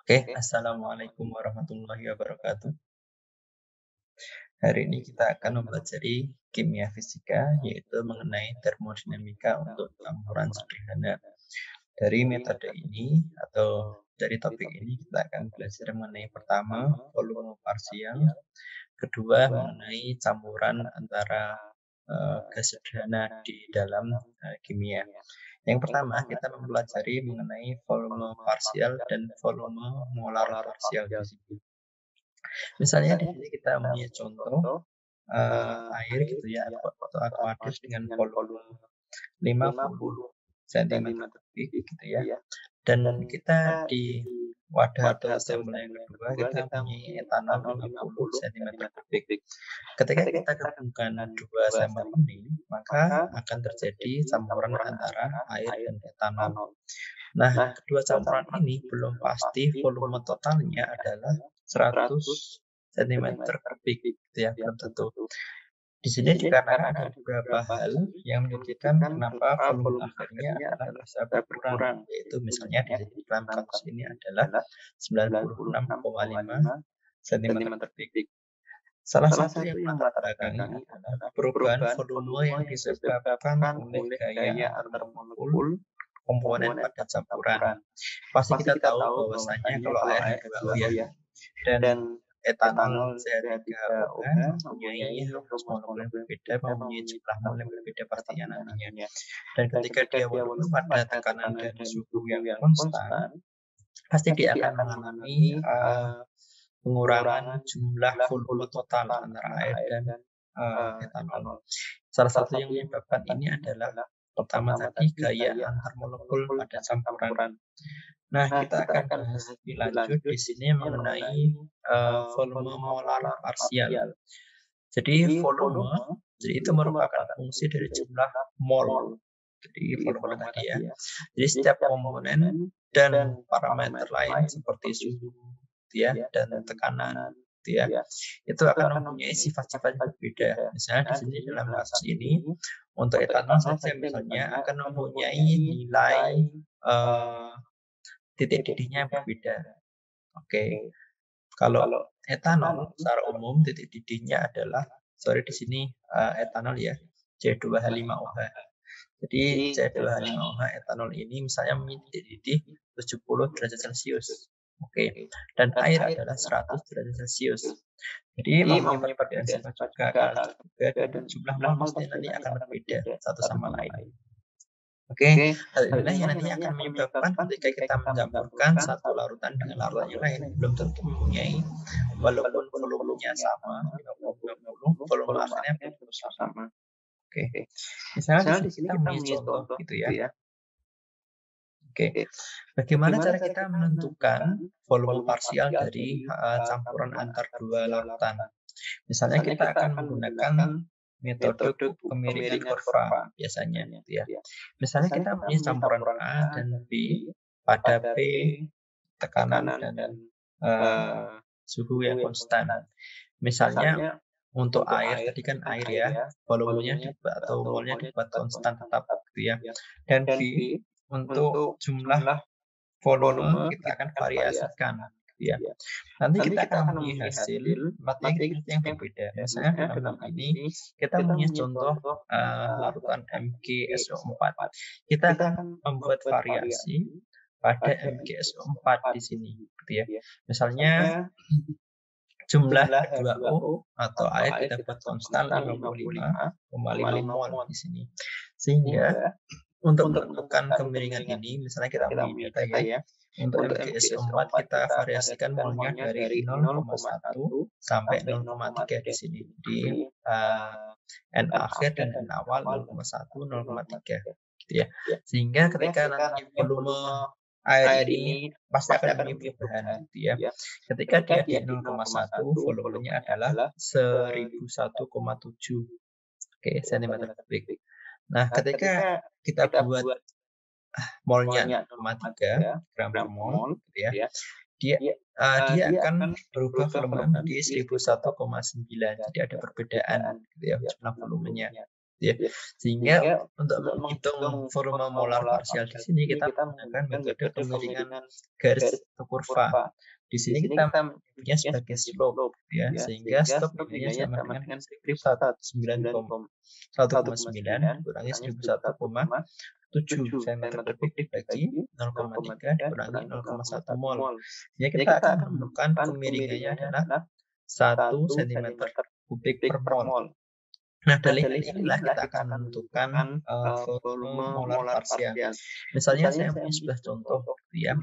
Oke, assalamualaikum warahmatullahi wabarakatuh. Hari ini kita akan mempelajari kimia fisika, yaitu mengenai termodinamika untuk campuran sederhana. Dari metode ini atau dari topik ini kita akan belajar mengenai pertama volume parsial, kedua mengenai campuran antara gas sederhana di dalam kimia. Yang pertama kita mempelajari mengenai volume parsial dan volume molar parsial di sini. Misalnya di sini kita punya contoh air gitu ya, atau Aquarius dengan volume 50 cm kubik gitu ya. Dan kita di wadah atau sampel yang kedua kita punya etanol 50 cm kubik. Ketika kita gabungkan dua sampel ini, maka akan terjadi campuran antara air dan etanol. Nah, kedua campuran ini belum pasti volume totalnya adalah 100 cm kubik gitu ya, belum tentu. Di sini dikarenakan ada beberapa hal yang menjadikan kenapa volume akhirnya adalah bisa berkurang, yaitu misalnya di sini dalam kasus ini adalah 96,5 cm kubik. Salah satu yang melatar belakangi adalah perubahan volume yang disebabkan oleh gaya antar molekul komponen pada campuran. Pasti kita tahu bahwasanya kalau air H2O ya dan etanol C3OH mempunyai rumus molekul yang berbeda, mempunyai jumlah mol yang berbeda pastinya nantinya. Dan ketika dia walaupun pada tekanan dan suhu yang konstan, pasti dia akan mengalami pengurangan jumlah volume total antara air dan etanol. Salah satu yang menyebabkan ini adalah pertama tadi gaya antar molekul pada campuran. Nah, kita akan bahas lebih lanjut di sini mengenai volume molar parsial. Jadi volume itu merupakan fungsi dari jumlah mol. Jadi volume tadi ya. Jadi setiap komponen dan parameter lain seperti suhu ya dan tekanan ya, itu akan mempunyai sifat-sifat yang berbeda. Misalnya di sini dalam kasus ini untuk etanol saja misalnya akan mempunyai nilai titik didihnya yang berbeda. Oke. Kalau etanol secara umum titik didihnya adalah di sini etanol ya, C2H5OH. Jadi C2H5OH etanol ini misalnya memiliki titik didih 70 derajat Celcius. Oke. Dan air adalah 100 derajat Celcius. Jadi mempunyai perbedaan sifat juga dan jumlah mol pasti nanti akan berbeda satu sama lain. Oke, hal inilah yang nantinya akan menyebabkan ketika kita mencampurkan satu larutan dengan larutan yang lain belum tentu mempunyai, walaupun volumenya sama 50-50, volume akhirnya belum sama. Oke, misalnya di sini kita punya contoh gitu ya. Oke, bagaimana cara kita menentukan volume parsial dari campuran antar dua larutan? Misalnya kita akan menggunakan metode kemiringan kurva biasanya gitu ya. Misalnya kita punya campuran A dan B pada P tekanan dan suhu yang konstan. Misalnya untuk air tadi kan air ya, volumenya dibuat atau molnya dibuat konstan tetap gitu ya. Dan B untuk jumlah volume kita akan variasikan gitu ya. Nanti kita akan mempunyai hasil matematika yang berbeda. Misalnya dalam hal ini kita punya contoh larutan MgSO4. Kita akan membuat variasi pada MgSO4 di sini gitu ya. Misalnya jumlah H2O atau air kita buat konstan 55,5 mol di sini. Sehingga untuk menentukan kemiringan ini, misalnya kita punya data ya, untuk MgSO4 kita variasikan molnya dari 0,1 sampai 0,3 di sini. Di N akhir dan N awal 0,1, 0,3 gitu ya. Sehingga ketika nanti volume air ini pasti akan memiliki perubahan gitu ya. Ketika dia di 0,1, volumenya adalah 1001,7 cm kubik. Nah, ketika kita buat molnya 0,3 gram per mol gitu ya, dia akan berubah volume menjadi 1001,9. Jadi ada perbedaan gitu ya jumlah volumenya. ya. Sehingga untuk menghitung volume molar parsial di sini kita menggunakan metode kemiringan garis atau kurva. Di sini kita punya sebagai slope ya, sehingga slope nilainya sama dengan 1,9 dikurangi 1.007 cm kubik dibagi 0,3 dikurangi 0,1 mol. Ya, kita akan menemukan kemiringannya adalah 1 cm kubik per mol. Nah, dari hal inilah kita akan menentukan volume molar parsial. Misalnya saya punya sebuah contoh ya,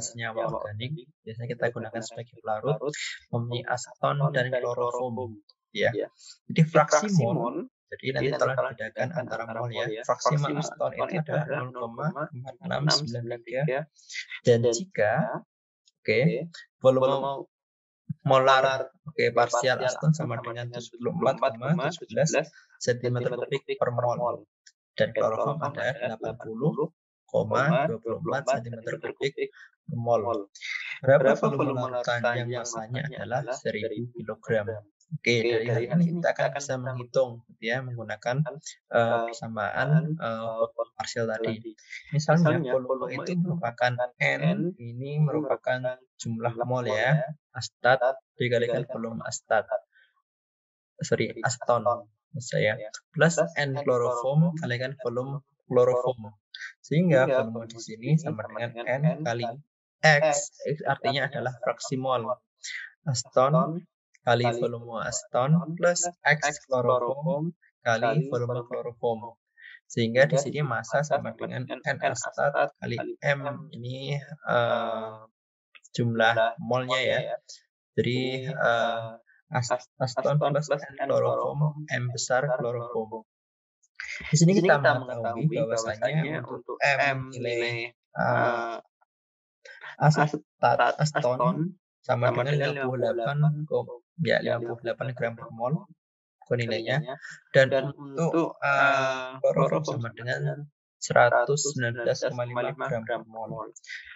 senyawa organik, biasanya kita gunakan sebagai pelarut, mempunyai aseton dan kloroform ya. Jadi fraksi mol, jadi nanti tolong dibedakan antara mol ya. Fraksi mol aseton itu adalah 0,4693 dan jika volume molar parsial aseton sama dengan 74,17 cm kubik per mol dan kloroform ada 80,24 cm kubik per mol. Berapa volume larutan yang masanya adalah 1000 kg. Dari hal ini kita akan bisa menghitung ya menggunakan persamaan volume parsial tadi. Misalnya volume itu merupakan N, ini merupakan jumlah mol ya, astat dikalikan volume aseton saya, plus N kloroform kalikan volume kloroform. Sehingga volume di sini sama dengan N kali X artinya adalah fraksi mol. Aseton kali volume aseton plus X kloroform kali volume kloroform. Sehingga di sini massa sama dengan N astat kali M, ini jumlah molnya ya. Jadi aseton plus N kloroform, M besar kloroform. Di sini kita mengetahui bahwasanya untuk M nilai aseton sama dengan 58 gram per mol nilainya, dan untuk kloroform sama dengan 119,5 gram per mol.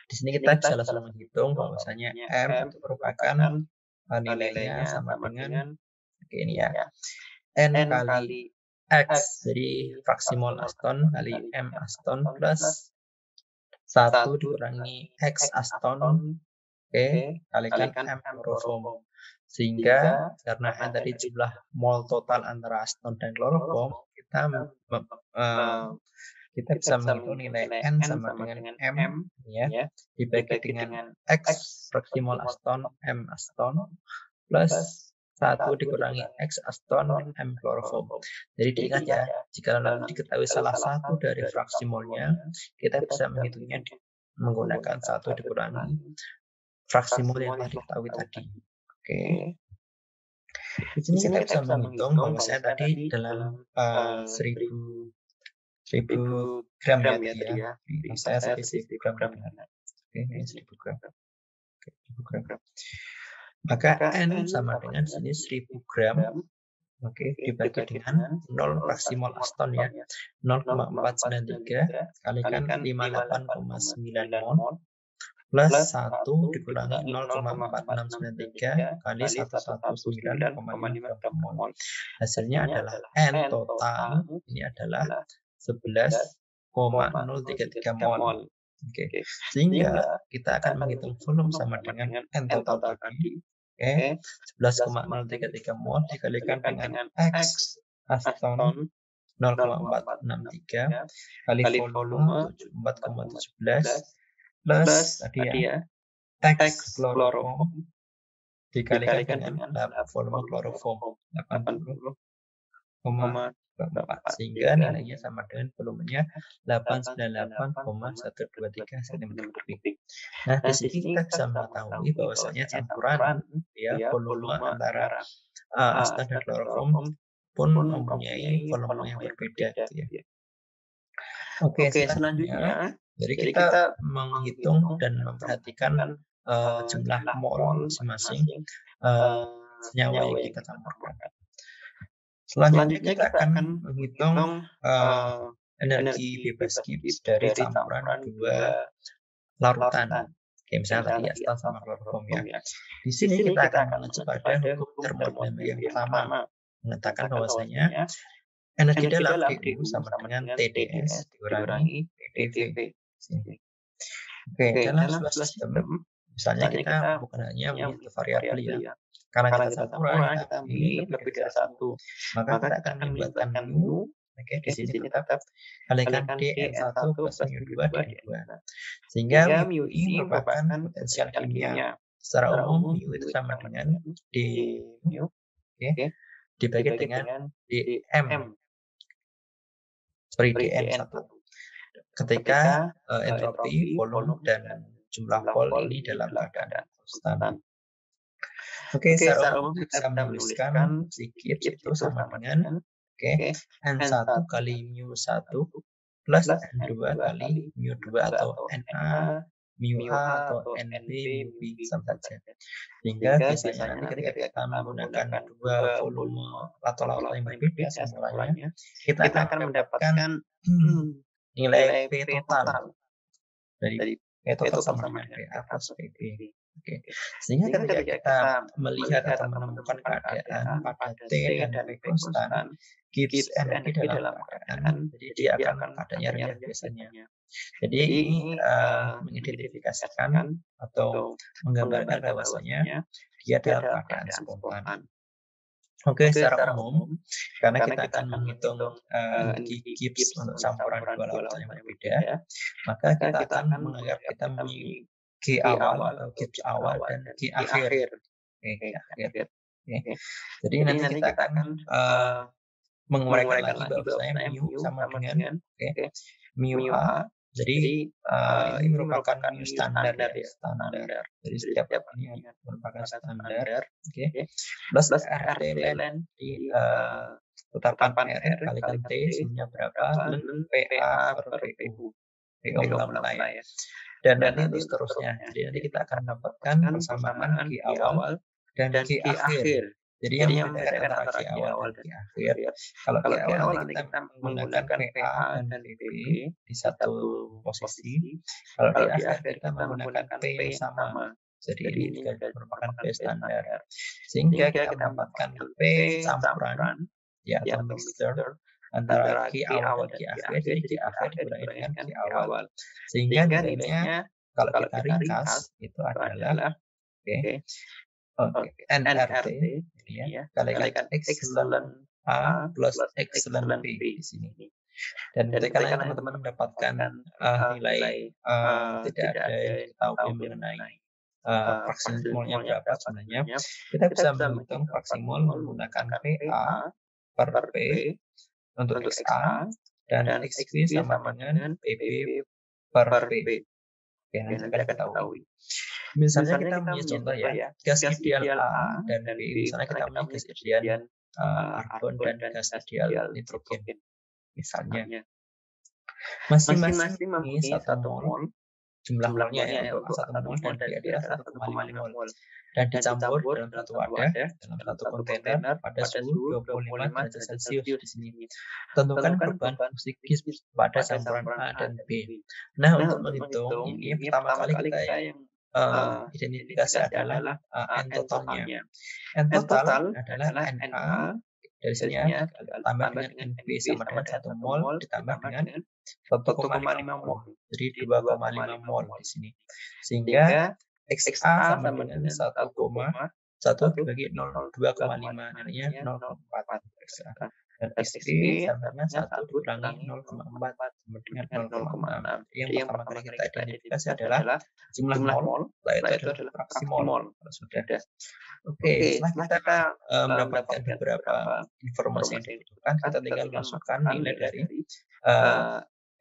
Di sini kita bisa langsung menghitung bahwasanya M itu merupakan nilainya sama dengan ini ya, N kali X, jadi fraksi mol aseton kali M aseton plus 1 dikurangi X aseton kalikan M kloroform. Sehingga karena N tadi jumlah mol total antara aseton dan kloroform, kita bisa menghitung nilai N sama dengan M ya, dibagi dengan X fraksi mol aseton M aseton plus 1 dikurangi X aseton M kloroform. Jadi diingat ya, jika nanti diketahui salah satu dari fraksi molnya, kita bisa menghitungnya menggunakan 1 dikurangi fraksi mol yang telah diketahui tadi. Di sini kita bisa menghitung bahwasanya tadi dalam 1000 gram ya tadi ya. Saya seperti 1000 gram. Ini 1000 gram. 1000 gram. Maka N sama dengan sini 1000 gram. Dibagi dengan 0 fraksi mol aseton ya. 0,493 kalikan 58,9 mol plus 1 dikurangi 0,4693 kali 119,5 gram mol. Hasilnya adalah N total ini adalah 11,033 mol. Sehingga kita akan menghitung volume sama dengan N total tadi. 11,033 mol dikalikan dengan X aseton 0,463 kali volume 74,17 plus tadi ya X kloroform dikalikan dengan volume kloroform 80,4, sehingga nilainya sama dengan volumenya 898,123 cm kubik. Nah, di sini kita bisa mengetahui bahwasanya campuran ya volume antara aseton dan kloroform pun mempunyai volume yang berbeda gitu ya. Selanjutnya jadi kita menghitung dan memperhatikan jumlah mol masing-masing senyawa yang kita campurkan. Selanjutnya kita akan menghitung energi bebas Gibbs dari campuran dua larutan. Misalnya tadi aseton sama kloroform ya. Di sini kita akan mengacu pada hukum termodinamika yang pertama, mengatakan bahwasanya energi dalam DU sama dengan TdS dikurangi PdV. Sini. Oke, dalam sebuah sistem, misalnya kita bukan hanya memilih satu variabel ya. Karena kita campuran, kita memilih lebih dari satu. Maka kita akan melibatkan mu. Oke, di sini tetap kalikan dN1 plus mu2 dN2. Sehingga mu ini merupakan potensial kimia. Secara umum, mu itu sama dengan d mu, dibagi dengan dm, dN1. Ketika entropi, volume, dan jumlah mol ini dalam keadaan konstan. Oke, secara umum kita bisa menuliskan sedikit itu sama dengan N1 kali mu1 plus N2 kali mu2 atau Na, mu A atau Nb, mu B sama saja. Sehingga biasanya nanti ketika kita menggunakan dua volume atau laut yang berbeda semulanya, kita akan mendapatkan nilai P total dari P total sama dengan PA plus PB. Oke. Sehingga ketika kita melihat atau menemukan keadaan pada T dan P konstan, Gibbs energi dalam keadaan, jadi dia akan keadaannya rendah biasanya. Jadi ini mengidentifikasikan atau menggambarkan bahwasanya dia dalam keadaan spontan. Oke, secara umum, karena kita akan menghitung Gibbs untuk campuran dua lautan yang berbeda, maka kita akan menganggap kita memiliki G awal atau Gibbs awal dan G akhir. Oke. Jadi nanti kita akan menguraikan lagi bahwasanya mu sama dengan mu A. Jadi ini merupakan mu standar ya, standar. Jadi setiap ini merupakan standar. Plus RT lain di tetapkan R kalikan T sebenarnya berapa, PA per PU. PO mulai ya. Dan nanti terus seterusnya. Jadi nanti kita akan mendapatkan persamaan G awal dan G akhir. Jadi yang membedakan antara G awal dan G akhir. Kalau G awal nanti kita menggunakan PA dan PP di satu posisi. Kalau di akhir kita menggunakan P sama. Jadi ini juga merupakan P standar. Sehingga kita mendapatkan P campuran ya atau mixture antara G awal dan G akhir. Jadi G akhir dikurangi dengan G awal. Sehingga nilainya kalau kita ringkas itu adalah NRT ini ya, kalikan excellent A plus excellent B di sini. Dan ketika teman-teman mendapatkan nilai tidak ada yang diketahui mengenai fraksi molnya berapa sebenarnya, kita bisa menghitung fraksi mol menggunakan PA per P untuk XA dan XB sama dengan PB per P. Oke, nanti kita ketahui. Misalnya kita punya contoh ya, gas ideal A dan B. Misalnya kita punya gas ideal argon dan gas ideal nitrogen. Misalnya, masing-masing mempunyai 1 mol. Jumlah molnya ya untuk 1 mol dan B adalah 1,5 mol. Dan dicampur dalam satu wadah, dalam satu kontainer pada suhu 25 derajat Celcius di sini. Tentukan perubahan fungsi Gibbs pada campuran A dan B. Nah, untuk menghitung ini pertama kali kita yang identifikasi adalah N totalnya. N total adalah Na dari sini ya, tambah dengan NB sama dengan 1 mol ditambah dengan 1,5 mol. Jadi 2,5 mol di sini. Sehingga XA sama dengan 1,1 dibagi 2,5 nilainya 0,4. Dan XB sama dengan 1 dikurangi 0,4 sama dengan 0,6. Yang pertama kali kita identifikasi adalah jumlah mol, yaitu adalah fraksi mol. Sudah ada. Oke, setelah kita mendapatkan beberapa informasi yang dibutuhkan, kita tinggal masukkan nilai dari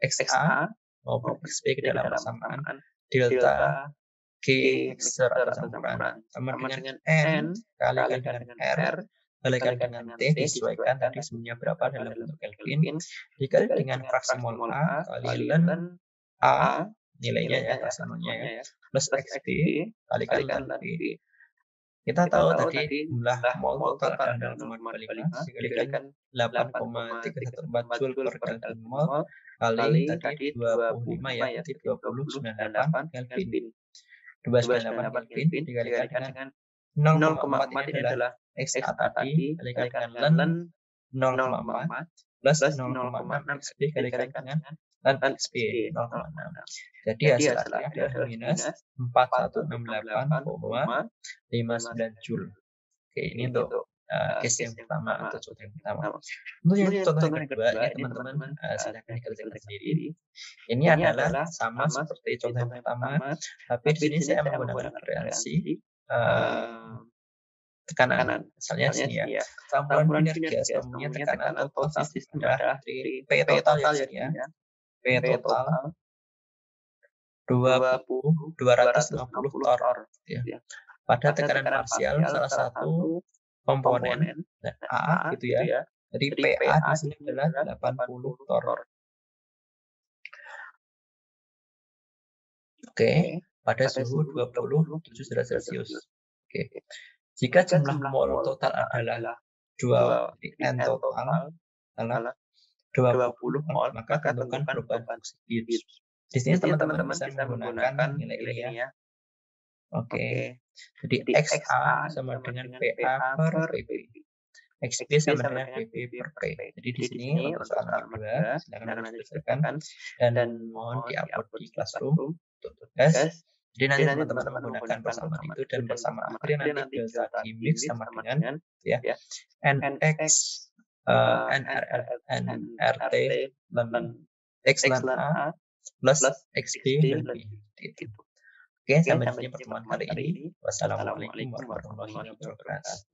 XA maupun XB ke dalam persamaan delta G mixture atau campuran sama dengan N kalikan dengan R kalikan dengan T disesuaikan tadi semuanya berapa dalam bentuk Kelvin dikali dengan fraksi mol A kali ln A nilainya ya fraksi molnya ya plus XB kalikan ln B. Kita tahu tadi jumlah mol total adalah 0,25 dikalikan 8,314 Joule per Kelvin mol kali tadi 25 ya, berarti 2098 Kelvin. 298 Kelvin dikalikan dengan 0,4 ini adalah XA tadi dikalikan ln 0,4 plus 0,6 XP kalikan dengan dan XP 0,6. Jadi hasil akhirnya adalah minus 4168,59 Joule. Oke, ini untuk case yang pertama atau contoh yang pertama. Untuk yang contoh yang kedua, ini teman-teman silahkan dikerjakan sendiri. Ini adalah sama seperti contoh yang pertama, tapi di sini saya menggunakan reaksi tekanan. Misalnya di sini ya, campuran binary gas mempunyai tekanan total sistem adalah P total ya sini ya. P total 250 torr ya. Pada tekanan parsial salah satu komponen A gitu ya. Jadi PA di sini adalah 80 torr. Oke, pada suhu 27 derajat Celcius. Oke. Jika jumlah mol total adalah 2 N total adalah 20 mol, maka tentukan perubahan fungsi Gibbs. Di sini teman-teman bisa menggunakan nilai ini ya. Oke. Jadi XA sama dengan PA per PP. XP sama dengan PP per P. Jadi di sini untuk soal nomor 2 silakan diselesaikan dan mohon di-upload di Classroom untuk tugas. Jadi nanti teman-teman menggunakan persamaan itu dan bersama akhirnya nanti delta Gibbs sama dengan ya NX NRT dan X dan A plus XP dan B. Oke, sampai di sini pertemuan kali ini. Wassalamualaikum warahmatullahi wabarakatuh.